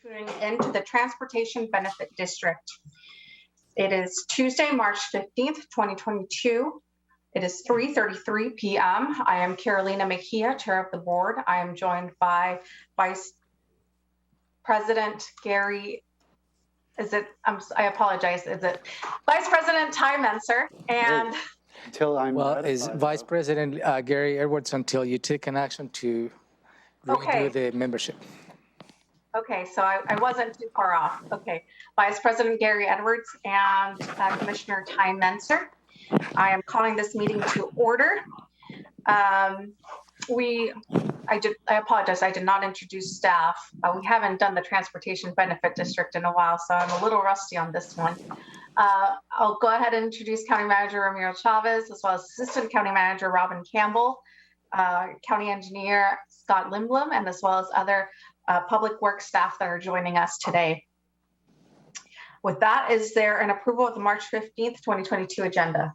tuning into the Transportation Benefit District. It is Tuesday, March 15th, 2022. It is 3:33 p.m. I am Carolina Mejia, Chair of the Board. I am joined by Vice President Gary, I apologize, is it Vice President Ty Menser and Until I'm is Vice President Gary Edwards until you take an action to redo the membership. Okay, so I wasn't too far off. Okay, Vice President Gary Edwards and Commissioner Ty Menser. I am calling this meeting to order. I apologize, I did not introduce staff. We haven't done the Transportation Benefit District in a while, so I'm a little rusty on this one. I'll go ahead and introduce County Manager Ramiro Chavez, as well as Assistant County Manager Robin Campbell, County Engineer Scott Lindblom, and as well as other public works staff that are joining us today. With that, is there an approval of the March 15th, 2022 agenda?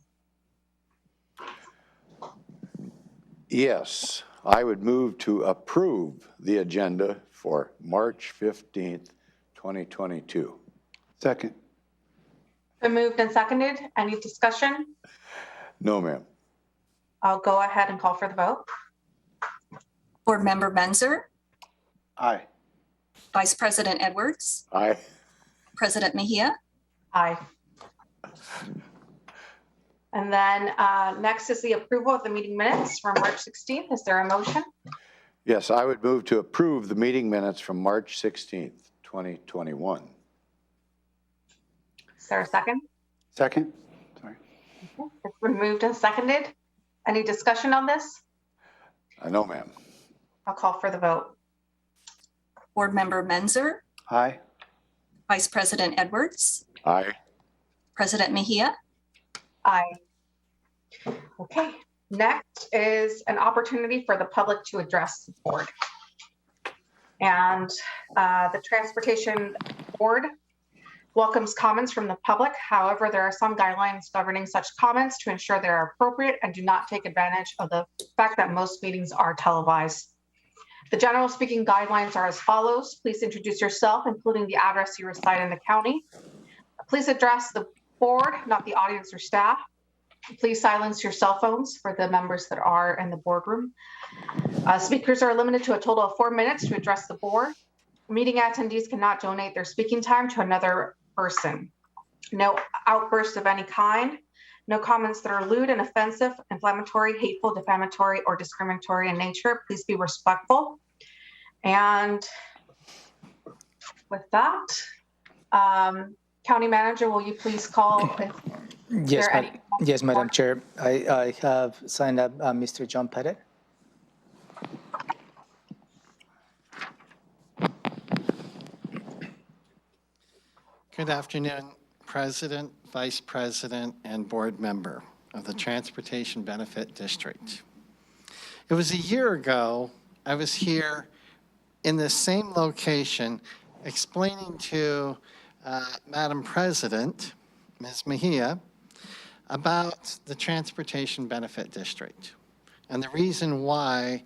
Yes, I would move to approve the agenda for March 15th, 2022. Second. Been moved and seconded. Any discussion? No, ma'am. I'll go ahead and call for the vote. Board Member Menser, Aye. Vice President Edwards, Aye. President Mejia, Aye. And then next is the approval of the meeting minutes from March 16th. Is there a motion? Yes, I would move to approve the meeting minutes from March 16th, 2021. Is there a second? Second. Sorry. Okay. It's been moved and seconded. Any discussion on this? No, ma'am. I'll call for the vote. Board Member Menser, Aye. Vice President Edwards, Aye. President Mejia, Aye. Okay, next is an opportunity for the public to address the board. And the Transportation Board welcomes comments from the public. However, there are some guidelines governing such comments to ensure they are appropriate and do not take advantage of the fact that most meetings are televised. The general speaking guidelines are as follows. Please introduce yourself, including the address you reside in the county. Please address the board, not the audience or staff. Please silence your cell phones for the members that are in the boardroom. Speakers are limited to a total of 4 minutes to address the board. Meeting attendees cannot donate their speaking time to another person. No outbursts of any kind. No comments that are lewd and offensive, inflammatory, hateful, defamatory, or discriminatory in nature. Please be respectful. And with that, County Manager, will you please call if Yes, Madam Chair. I have signed up Mr. John Pettit. Good afternoon, President, Vice President, and Board Member of the Transportation Benefit District. It was a year ago, I was here in the same location explaining to Madam President, Ms. Mejia, about the Transportation Benefit District and the reason why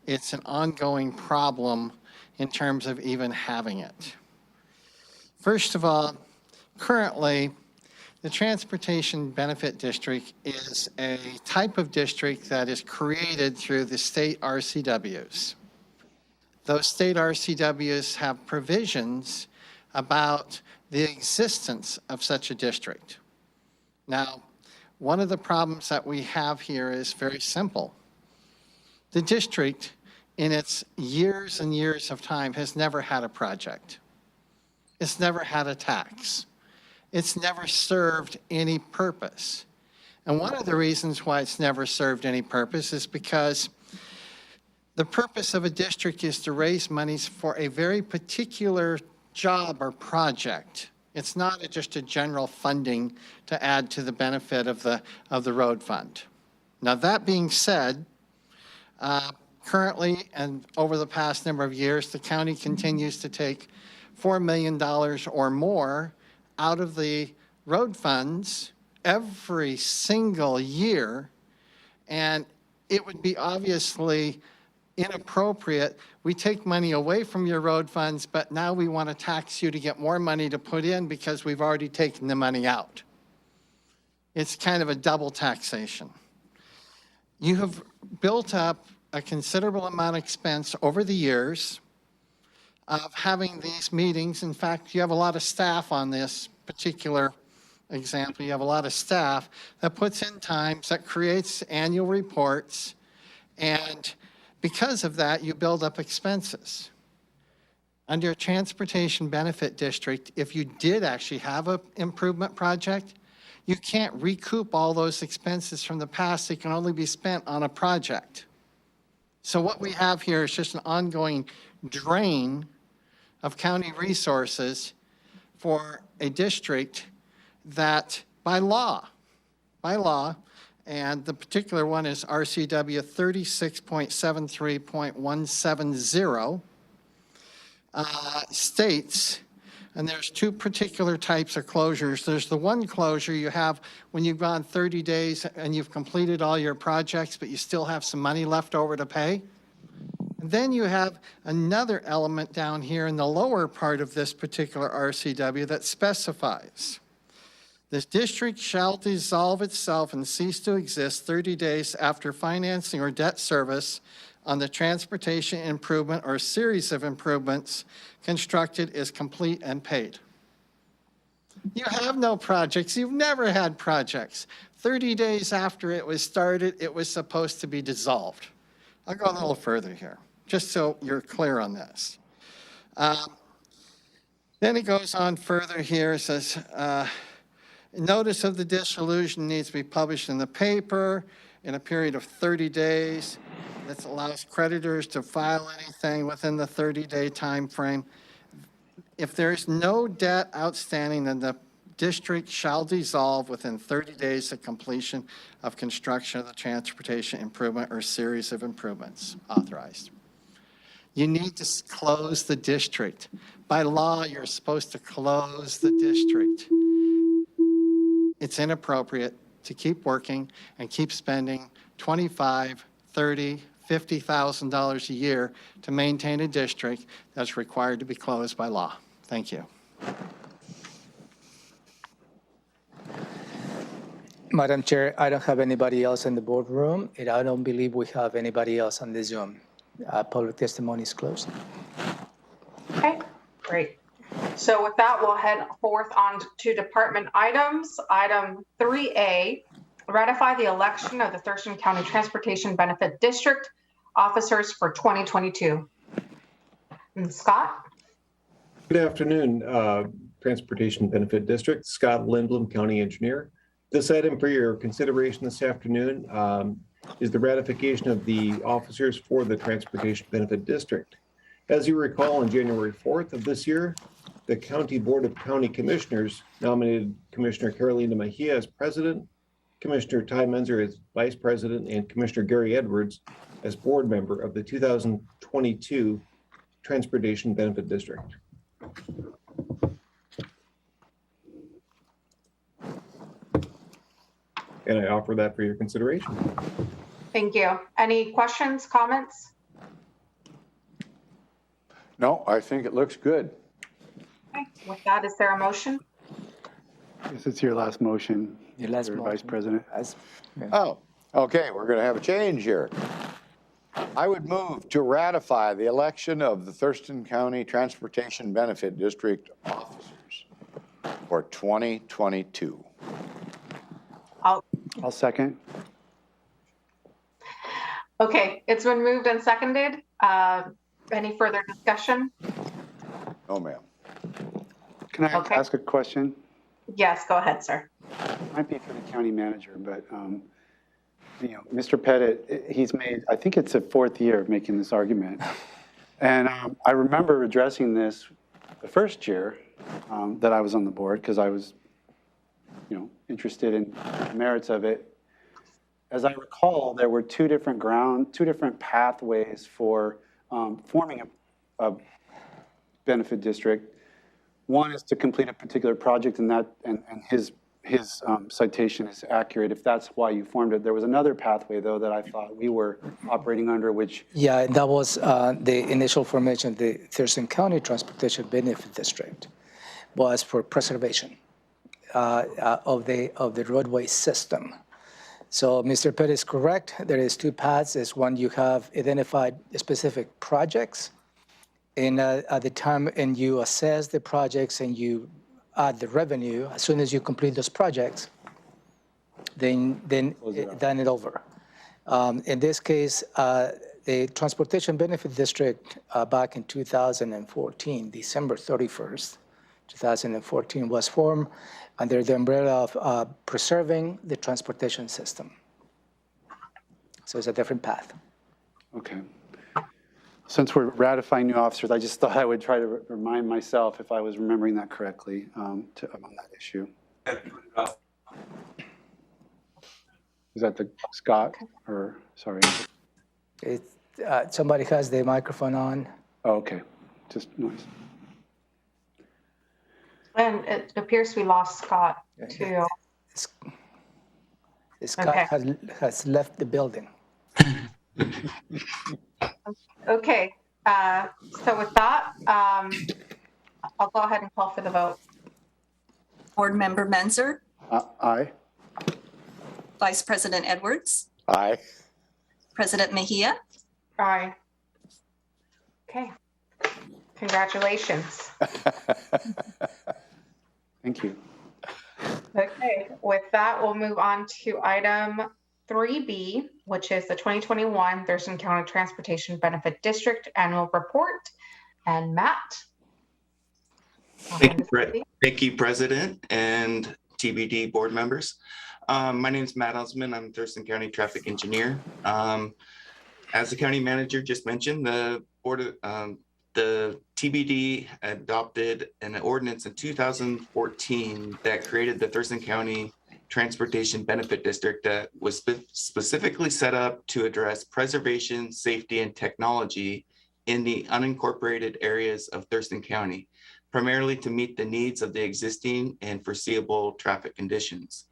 it's an ongoing problem in terms of even having it. First of all, currently, the Transportation Benefit District is a type of district that is created through the state RCWs. Those state RCWs have provisions about the existence of such a district. Now, one of the problems that we have here is very simple. The district, in its years and years of time, has never had a project. It's never had a tax. It's never served any purpose. And one of the reasons why it's never served any purpose is because the purpose of a district is to raise monies for a very particular job or project. It's not just a general funding to add to the benefit of the road fund. Now, that being said, currently and over the past number of years, the county continues to take $4 million or more out of the road funds every single year, and it would be obviously inappropriate. We take money away from your road funds, but now we want to tax you to get more money to put in because we've already taken the money out. It's kind of a double taxation. You have built up a considerable amount of expense over the years of having these meetings. In fact, you have a lot of staff on this particular example. You have a lot of staff that puts in times, that creates annual reports, and because of that, you build up expenses. Under a transportation benefit district, if you did actually have an improvement project, you can't recoup all those expenses from the past. They can only be spent on a project. So what we have here is just an ongoing drain of county resources for a district that by law, and the particular one is RCW 36.73.170, states, and there's two particular types of closures. There's the one closure you have when you've gone 30 days and you've completed all your projects, but you still have some money left over to pay. And then you have another element down here in the lower part of this particular RCW that specifies this district shall dissolve itself and cease to exist 30 days after financing or debt service on the transportation improvement or series of improvements constructed is complete and paid. You have no projects. You've never had projects. 30 days after it was started, it was supposed to be dissolved. I'll go a little further here, just so you're clear on this. Then it goes on further here. It says, notice of the dissolution needs to be published in the paper in a period of 30 days. This allows creditors to file anything within the 30-day time frame. If there's no debt outstanding, then the district shall dissolve within 30 days of completion of construction of the transportation improvement or series of improvements authorized. You need to close the district. By law, you're supposed to close the district. It's inappropriate to keep working and keep spending $25,000, $30,000, $50,000 a year to maintain a district that's required to be closed by law. Thank you. Madam Chair, I don't have anybody else in the boardroom, and I don't believe we have anybody else on the Zoom. Public testimony is closed. Okay, great. So with that, we'll head forth on to department items. Item 3A, ratify the election of the Thurston County Transportation Benefit District officers for 2022. And Scott? Good afternoon, Transportation Benefit District. Scott Lindblom, County Engineer. This item for your consideration this afternoon is the ratification of the officers for the Transportation Benefit District. As you recall, on January 4th of this year, the County Board of County Commissioners nominated Commissioner Carolina Mejia as president, Commissioner Ty Menzer as vice president, and Commissioner Gary Edwards as board member of the 2022 Transportation Benefit District. And I offer that for your consideration. Thank you. Any questions, comments? No, I think it looks good. Okay. With that, is there a motion? This is your last motion, Your last Mr. motion. Vice President. Oh, okay, we're going to have a change here. I would move to ratify the election of the Thurston County Transportation Benefit District officers for 2022. I'll second. Okay, it's been moved and seconded. Any further discussion? No, ma'am. Can I Okay. ask a question? Yes, go ahead, sir. It might be for the county manager, but, Mr. Pettit, he's made, I think it's the fourth year of making this argument. And I remember addressing this the first year that I was on the board because I was, interested in the merits of it. As I recall, there were two different pathways for forming a benefit district. One is to complete a particular project, and his his citation is accurate, if that's why you formed it. There was another pathway, though, that I thought we were operating under, which, Yeah, that was the initial formation of the Thurston County Transportation Benefit District was for preservation of the roadway system. So Mr. Pettit is correct. There is two paths. Is one, you have identified specific projects, and at the time, and you assess the projects and you add the revenue. As soon as you complete those projects, then it over. In this case, the Transportation Benefit District back in 2014, December 31st, 2014, was formed under the umbrella of preserving the transportation system. So it's a different path. okay. Since we're ratifying new officers, I just thought I would try to remind myself if I was remembering that correctly on that issue. Is that the Scott or, sorry? Somebody has the microphone on. Oh, okay, just noise. And it appears we lost Scott too. Scott Okay. has left the building. Okay, so with that, I'll go ahead and call for the vote. Board Member Menzer, Aye. Vice President Edwards, Aye. President Mejia, Aye. Okay, congratulations. Thank you. Okay, with that, we'll move on to item 3B, which is the 2021 Thurston County Transportation Benefit District Annual Report. And Matt? Thank you, President and TBD board members. My name is Matt Osman. I'm Thurston County Traffic Engineer. As the county manager just mentioned, the TBD adopted an ordinance in 2014 that created the Thurston County Transportation Benefit District that was specifically set up to address preservation, safety, and technology in the unincorporated areas of Thurston County, primarily to meet the needs of the existing and foreseeable traffic conditions.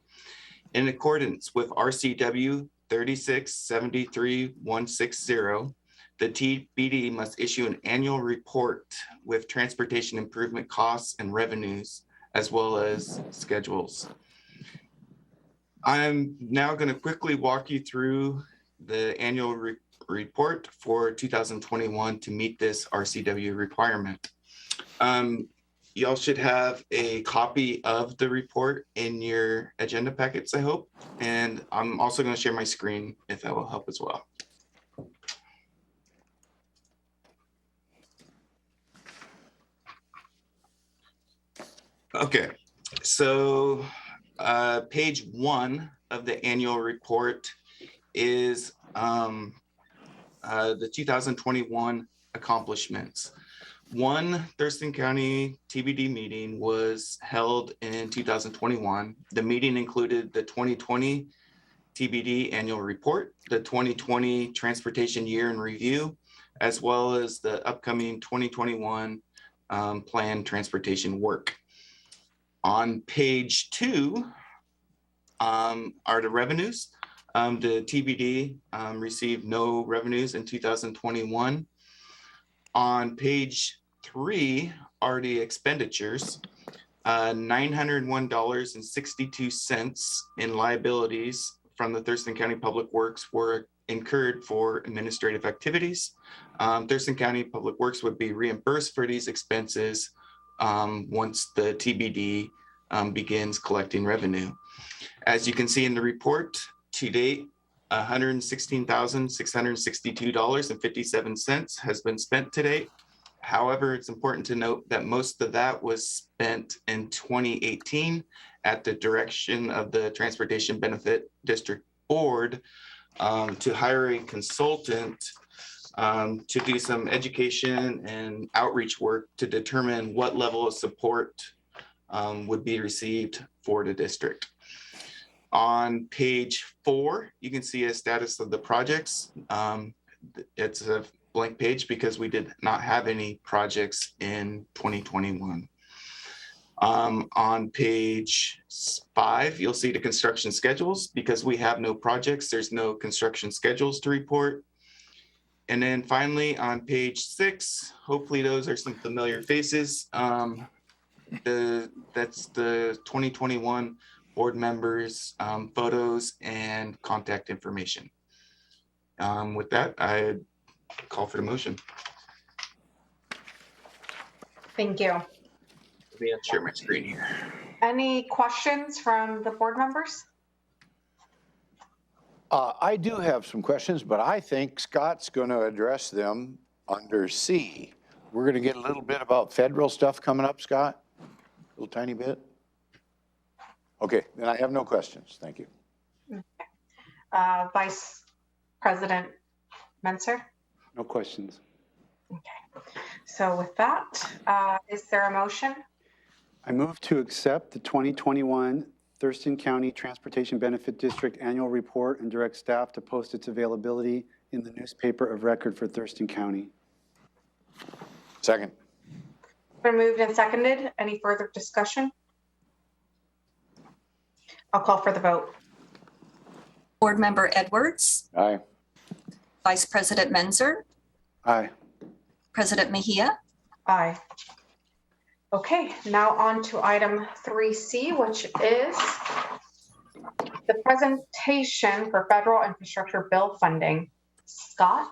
In accordance with RCW 3673160, the TBD must issue an annual report with transportation improvement costs and revenues, as well as schedules. I'm now going to quickly walk you through the annual report for 2021 to meet this RCW requirement. Y'all should have a copy of the report in your agenda packets, I hope. And I'm also going to share my screen if that will help as well. Okay, so page 1 of the annual report is the 2021 accomplishments. One Thurston County TBD meeting was held in 2021. The meeting included the 2020 TBD annual report, the 2020 transportation year in review, as well as the upcoming 2021 planned transportation work. On page 2 are the revenues. The TBD received no revenues in 2021. On page 3 are the expenditures. $901.62 in liabilities from the Thurston County Public Works were incurred for administrative activities. Thurston County Public Works would be reimbursed for these expenses once the TBD begins collecting revenue. As you can see in the report, to date, $116,662.57 has been spent to date. However, it's important to note that most of that was spent in 2018 at the direction of the Transportation Benefit District Board to hire a consultant to do some education and outreach work to determine what level of support would be received for the district. On page 4, you can see a status of the projects. It's a blank page because we did not have any projects in 2021. On page 5, you'll see the construction schedules. Because we have no projects, there's no construction schedules to report. And then finally, on page 6, hopefully those are some familiar faces. That's the 2021 board members' photos and contact information. With that, I call for the motion. Thank you. Let me share my screen here. Any questions from the board members? I do have some questions, but I think Scott's going to address them under C. We're going to get a little bit about federal stuff coming up, Scott? A little tiny bit? Okay, then I have no questions. Thank you. Vice President Menser? No questions. Okay. So with that, is there a motion? I move to accept the 2021 Thurston County Transportation Benefit District Annual Report and direct staff to post its availability in the newspaper of record for Thurston County. Second. Been moved and seconded. Any further discussion? I'll call for the vote. Board Member Edwards, Aye. Vice President Menzer, Aye. President Mejia, Aye. Okay, now on to item 3C, which is the presentation for federal infrastructure bill funding. Scott?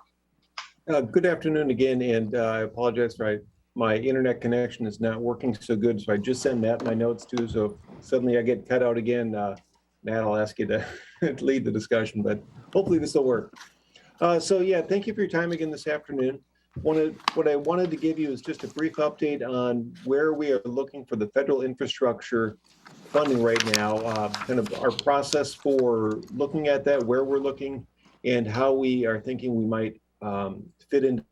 Good afternoon again, and I apologize for my internet connection is not working so good, so I just sent Matt my notes too, so suddenly I get cut out again. Matt, I'll ask you to lead the discussion, but hopefully this will work. So yeah, thank you for your time again this afternoon. What I wanted to give you is just a brief update on where we are looking for the federal infrastructure funding right now, kind of our process for looking at that, where we're looking, and how we are thinking we might fit in.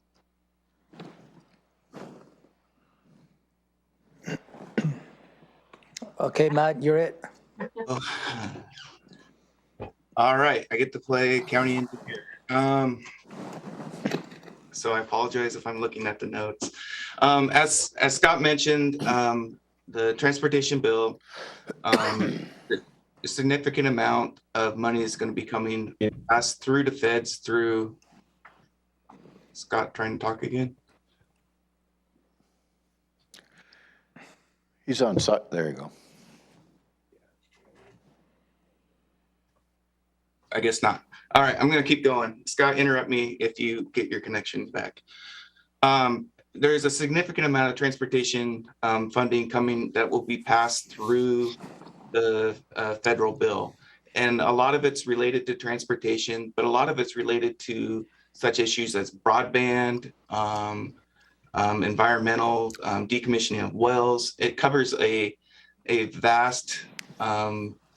Okay, Matt, you're it. All right, I get to play county engineer. So I apologize if I'm looking at the notes. As Scott mentioned, the transportation bill, a significant amount of money is going to be coming passed through the feds through. Scott trying to talk again? He's on site. There you go. I guess not. All right, I'm going to keep going. Scott, interrupt me if you get your connections back. There is a significant amount of transportation funding coming that will be passed through the federal bill. And a lot of it's related to transportation, but a lot of it's related to such issues as broadband, environmental, decommissioning of wells. It covers a vast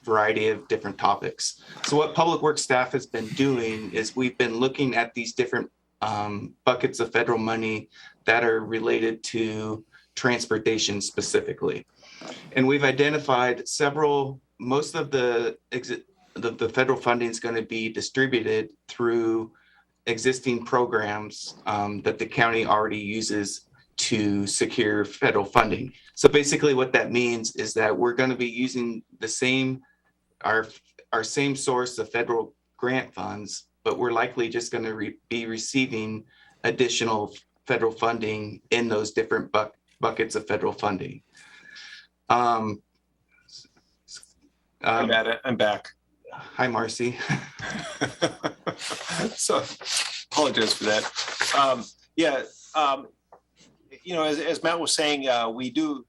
variety of different topics. So what Public Works staff has been doing is we've been looking at these different buckets of federal money that are related to transportation specifically. And we've identified most of the federal funding is going to be distributed through existing programs that the county already uses to secure federal funding. So basically what that means is that we're going to be using the same our same source of federal grant funds, but we're likely just going to be receiving additional federal funding in those different buckets of federal funding. I'm back. Hi, Marcy. So apologize for that. As Matt was saying, we do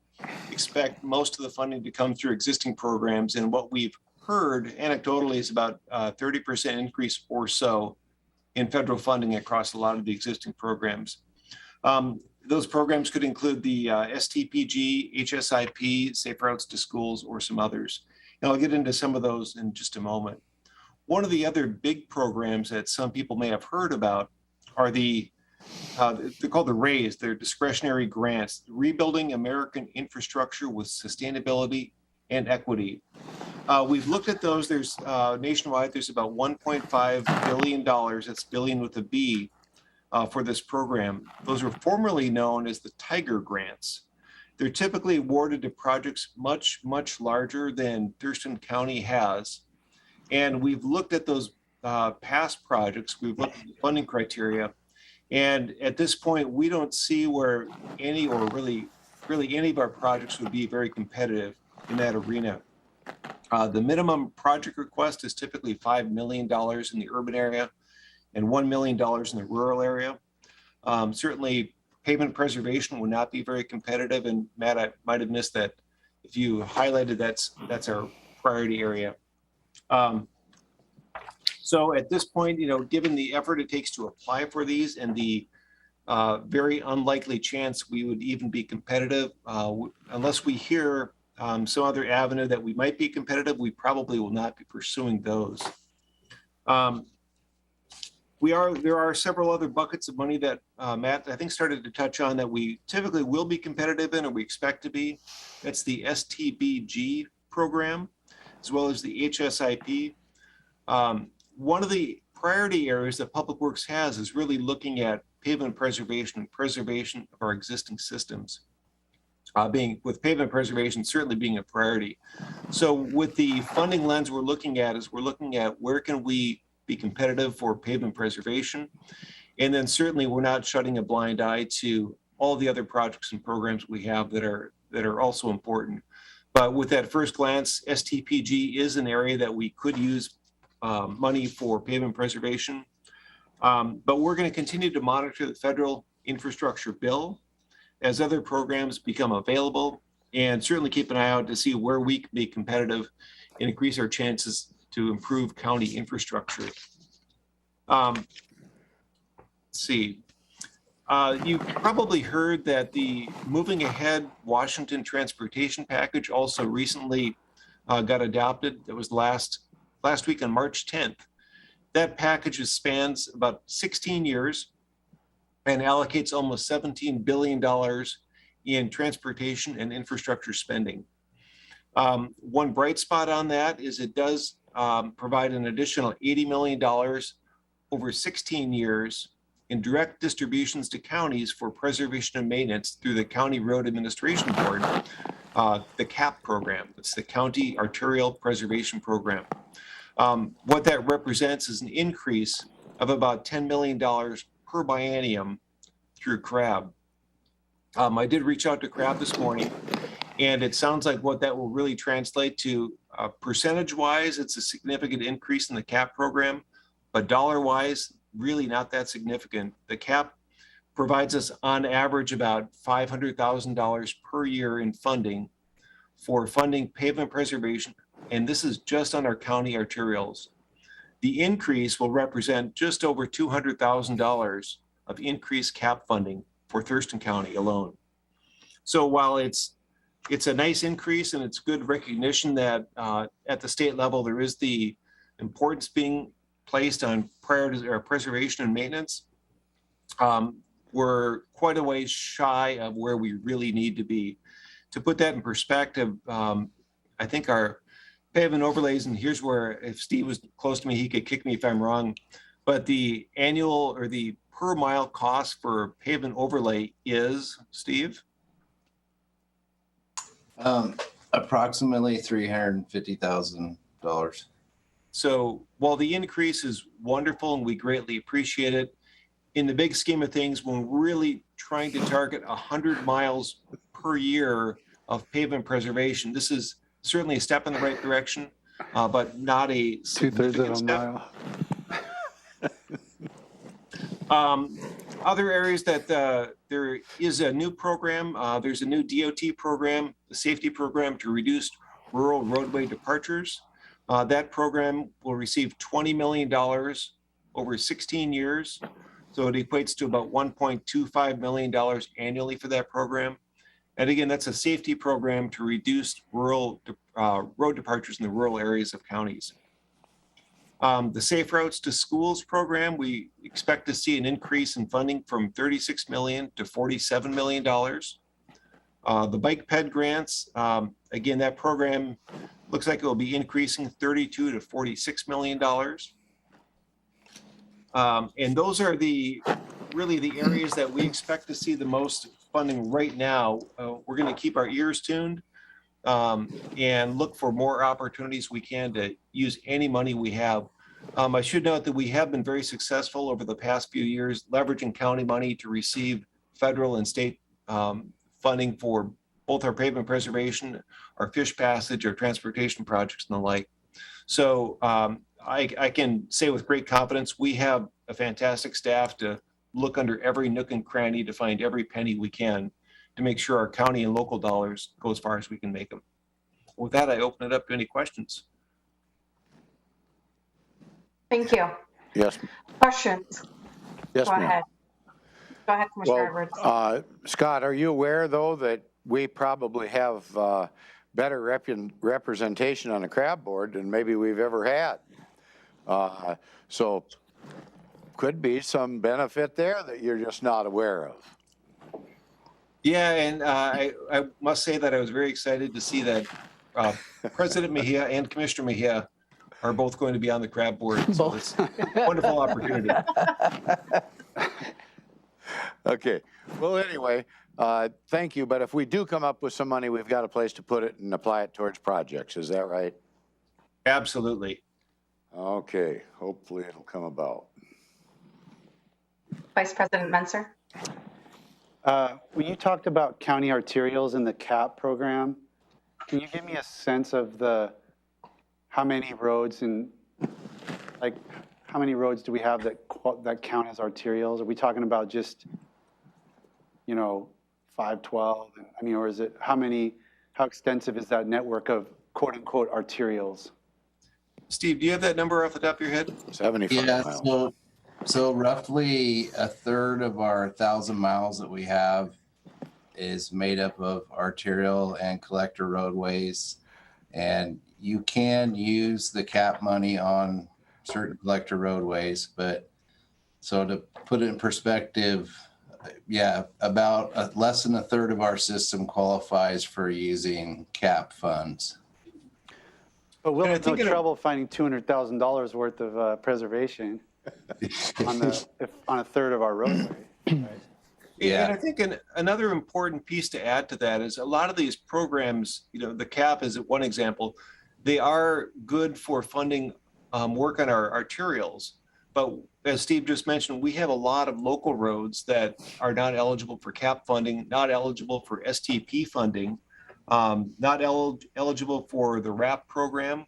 expect most of the funding to come through existing programs, and what we've heard anecdotally is about 30% increase or so in federal funding across a lot of the existing programs. Those programs could include the STPG, HSIP, Safe Routes to Schools, or some others. And I'll get into some of those in just a moment. One of the other big programs that some people may have heard about are they're called the RAISE, they're discretionary grants, Rebuilding American Infrastructure with Sustainability and Equity. We've looked at those. There's nationwide, there's about $1.5 billion, that's billion with a B, for this program. Those were formerly known as the Tiger grants. they're typically awarded to projects much, much larger than Thurston County has. And we've looked at those past projects, we've looked at the funding criteria, and at this point, we don't see where any or really any of our projects would be very competitive in that arena. The minimum project request is typically $5 million in the urban area and $1 million in the rural area. Certainly, pavement preservation would not be very competitive. And Matt, I might have missed that. If you highlighted that's our priority area. So at this point, given the effort it takes to apply for these and the very unlikely chance we would even be competitive, unless we hear some other avenue that we might be competitive, we probably will not be pursuing those. There are several other buckets of money that Matt, I think, started to touch on that we typically will be competitive in, or we expect to be. That's the STBG program, as well as the HSIP. One of the priority areas that Public Works has is really looking at pavement preservation and preservation of our existing systems. With pavement preservation certainly being a priority. So with the funding lens we're looking at where can we be competitive for pavement preservation. And then certainly we're not shutting a blind eye to all the other projects and programs we have that are also important. But with that first glance, STPG is an area that we could use money for pavement preservation. But we're going to continue to monitor the federal infrastructure bill as other programs become available, and certainly keep an eye out to see where we can be competitive and increase our chances to improve county infrastructure. Let's see. You probably heard that the Moving Ahead Washington Transportation Package also recently got adopted. That was last week on March 10th. That package spans about 16 years and allocates almost $17 billion in transportation and infrastructure spending. One bright spot on that is it does provide an additional $80 million over 16 years in direct distributions to counties for preservation and maintenance through the County Road Administration Board, the CAP program. It's the County Arterial Preservation Program. What that represents is an increase of about $10 million per biennium through CRAB. I did reach out to CRAB this morning, and it sounds like what that will really translate to percentage-wise, it's a significant increase in the CAP program, but dollar-wise, really not that significant. The CAP provides us on average about $500,000 per year in funding for funding pavement preservation, and this is just on our county arterials. The increase will represent just over $200,000 of increased CAP funding for Thurston County alone. So while it's a nice increase and it's good recognition that at the state level there is the importance being placed on preservation and maintenance, we're quite a ways shy of where we really need to be. To put that in perspective, I think our pavement overlays, and here's where, if Steve was close to me, he could kick me if I'm wrong, but the annual or the per mile cost for pavement overlay is, Steve? Approximately $350,000. So while the increase is wonderful and we greatly appreciate it, in the big scheme of things, when we're really trying to target 100 miles per year of pavement preservation, this is certainly a step in the right direction, but not a significant step. Other areas that there is a new program, there's a new DOT program, the safety program to reduce rural roadway departures. That program will receive $20 million over 16 years. So it equates to about $1.25 million annually for that program. And again, that's a safety program to reduce rural road departures in the rural areas of counties. The Safe Routes to Schools program, we expect to see an increase in funding from $36 million to $47 million. The Bike Ped grants, again, that program looks like it will be increasing $32 to $46 million. And those are really the areas that we expect to see the most funding right now, we're going to keep our ears tuned and look for more opportunities we can to use any money we have. I should note that we have been very successful over the past few years leveraging county money to receive federal and state funding for both our pavement preservation, our fish passage, our transportation projects and the like. So I can say with great confidence, we have a fantastic staff to look under every nook and cranny to find every penny we can to make sure our county and local dollars go as far as we can make them. With that, I open it up to any questions. Thank you. Yes, Questions? yes, Go ma'am. ahead. Go ahead, Commissioner Edwards. Well, Scott, are you aware, though, that we probably have better representation on the crab board than maybe we've ever had? So could be some benefit there that you're just not aware of. Yeah, and I must say that I was very excited to see that President Mejia and Commissioner Mejia are both going to be on the crab board. So it's a wonderful opportunity. Okay. Well, anyway, thank you. But if we do come up with some money, we've got a place to put it and apply it towards projects. Is that right? Absolutely. Okay. Hopefully it'll come about. Vice President Menser. When you talked about county arterials in the CAP program, can you give me a sense of how many roads and how many roads do we have that count as arterials? Are we talking about just, 512? I mean, or is it how extensive is that network of quote unquote arterials? Steve, do you have that number off the top of your head? 75 Yeah, miles. so roughly a third of our 1,000 miles that we have is made up of arterial and collector roadways. And you can use the CAP money on certain collector roadways, but so to put it in perspective, yeah, about less than a third of our system qualifies for using CAP funds. But we'll And I have no think trouble finding $200,000 worth of preservation on a third of our roadway. Right? Yeah. And I think another important piece to add to that is a lot of these programs, the CAP is one example, they are good for funding work on our arterials. But as Steve just mentioned, we have a lot of local roads that are not eligible for CAP funding, not eligible for STP funding, not eligible for the RAP program.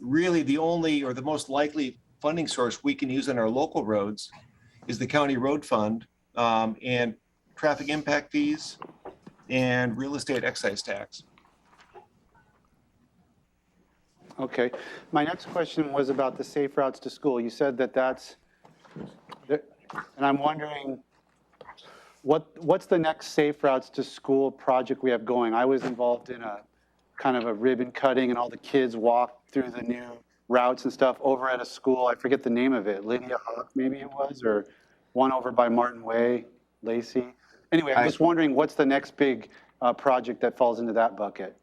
Really, the only or the most likely funding source we can use on our local roads is the county road fund and traffic impact fees and real estate excise tax. Okay. My next question was about the safe routes to school. You said and I'm wondering, what's the next safe routes to school project we have going? I was involved in a kind of a ribbon cutting and all the kids walked through the new routes and stuff over at a school. I forget the name of it. Lydia Hawk, maybe it was, or one over by Martin Way, Lacey. Anyway, I'm just wondering what's the next big project that falls into that bucket?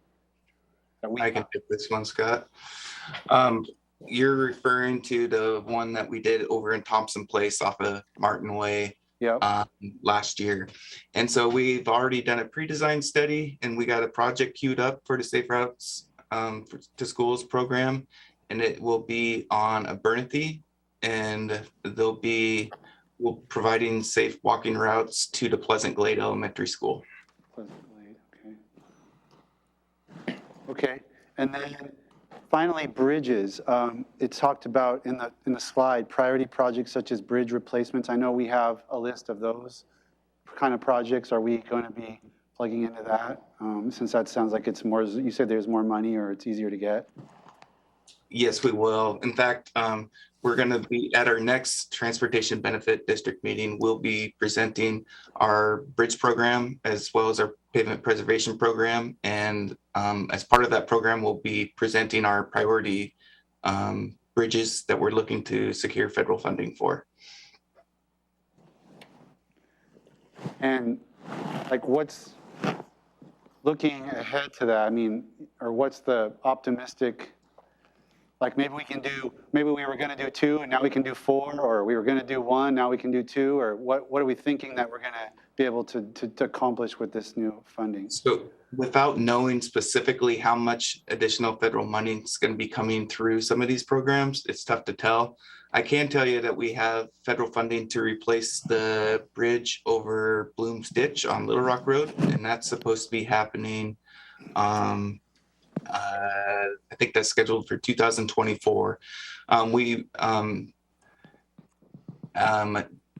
I can take this one, Scott. You're referring to the one that we did over in Thompson Place off of Martin Way last year. And so we've already done a pre-design study and we got a project queued up for the Safe Routes to Schools program. And it will be on a Bernathy, and we're providing safe walking routes to the Pleasant Glade Elementary School. Pleasant Glade, okay. Okay, and then finally, bridges. It talked about in the slide, priority projects such as bridge replacements. I know we have a list of those kind of projects. Are we going to be plugging into that? Since that sounds like it's more, you said there's more money or it's easier to get. Yes, we will. In fact, we're going to be at our next Transportation Benefit District meeting. We'll be presenting our bridge program as well as our pavement preservation program. And as part of that program, we'll be presenting our priority bridges that we're looking to secure federal funding for. And what's looking ahead to that? I mean, or what's the optimistic? Maybe we were going to do 2 and now we can do 4, or we were going to do 1, now we can do 2, or what are we thinking that we're going to be able to accomplish with this new funding? So without knowing specifically how much additional federal money is going to be coming through some of these programs, it's tough to tell. I can tell you that we have federal funding to replace the bridge over Bloom's Ditch on Little Rock Road, and that's supposed to be happening. I think that's scheduled for 2024.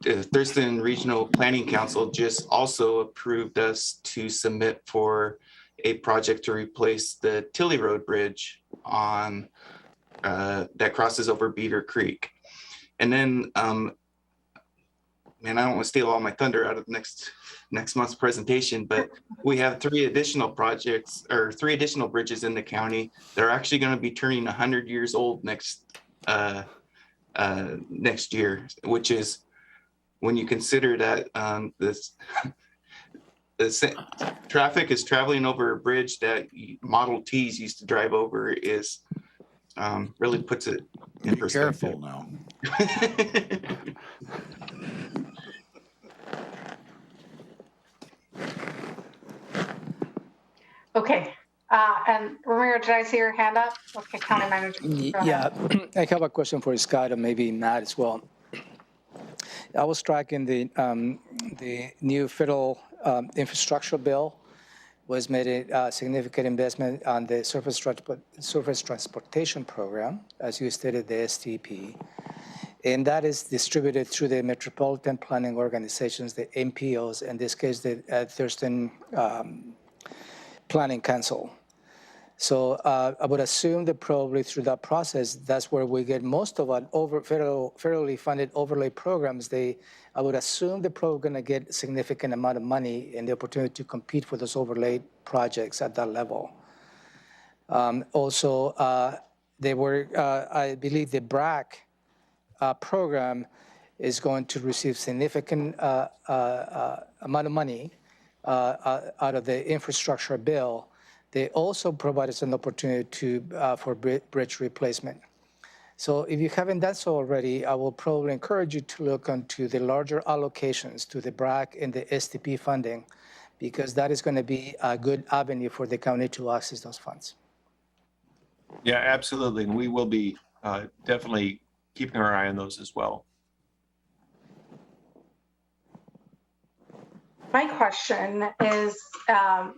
The Thurston Regional Planning Council just also approved us to submit for a project to replace the Tilley Road Bridge on that crosses over Beaver Creek. And then, man, I don't want to steal all my thunder out of next month's presentation, but we have three additional bridges in the county that are actually going to be turning 100 years old next year, which is, when you consider that the traffic is traveling over a bridge that Model Ts used to drive over, is really puts it in perspective. Careful now. Okay, and Ramiro, did I see your hand up? Okay, County Manager. go ahead. Yeah, I have a question for Scott and maybe Matt as well. I was tracking the new federal infrastructure bill was made a significant investment on the surface transportation program, as you stated, the STP. And that is distributed through the metropolitan planning organizations, the MPOs, in this case, the Thurston Planning Council. So I would assume that probably through that process, that's where we get most of our federally funded overlay programs. I would assume they're probably going to get a significant amount of money and the opportunity to compete for those overlay projects at that level. Also, I believe the BRAC program is going to receive significant amount of money out of the infrastructure bill. They also provide us an opportunity for bridge replacement. So if you haven't done so already, I will probably encourage you to look into the larger allocations to the BRAC and the STP funding, because that is going to be a good avenue for the county to access those funds. Yeah, absolutely. And we will be definitely keeping our eye on those as well. My question is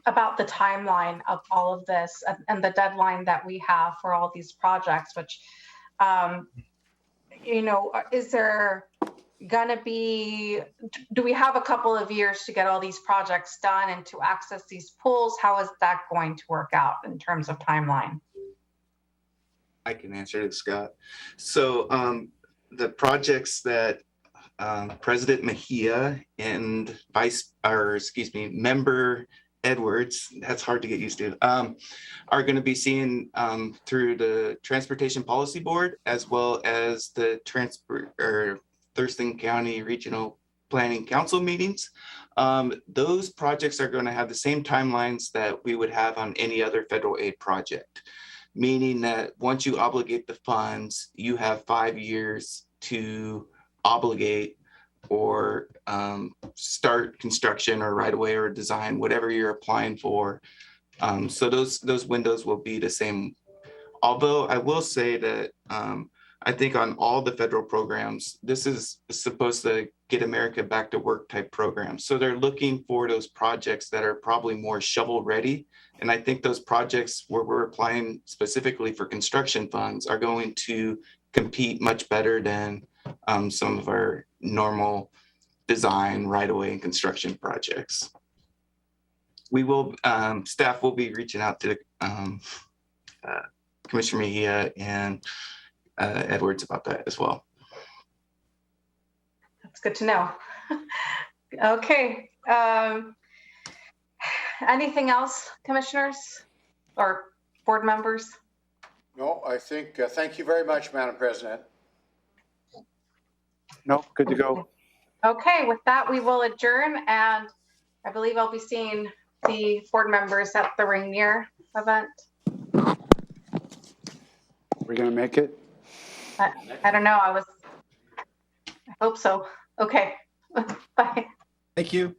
about the timeline of all of this and the deadline that we have for all these projects, which, is there gonna be, do we have a couple of years to get all these projects done and to access these pools? How is that going to work out in terms of timeline? I can answer it, Scott. So the projects that President Mejia and Member Edwards, that's hard to get used to, are going to be seeing through the Transportation Policy Board, as well as the Thurston County Regional Planning Council meetings. Those projects are going to have the same timelines that we would have on any other federal aid project, meaning that once you obligate the funds, you have 5 years to obligate or start construction or right away or design, whatever you're applying for. So those windows will be the same. Although I will say that I think on all the federal programs, this is supposed to get America back to work type programs. So they're looking for those projects that are probably more shovel ready. And I think those projects where we're applying specifically for construction funds are going to compete much better than some of our normal design right away and construction projects. We will, staff will be reaching out to Commissioner Mejia and Edwards about that as well. That's good to know. Okay. Anything else, commissioners or board members? No, I think, thank you very much, Madam President. No, good to go. Okay, with that, we will adjourn, and I believe I'll be seeing the board members at the Rainier event. We're going to make it? I don't know. I hope so. Okay. Bye. Thank you.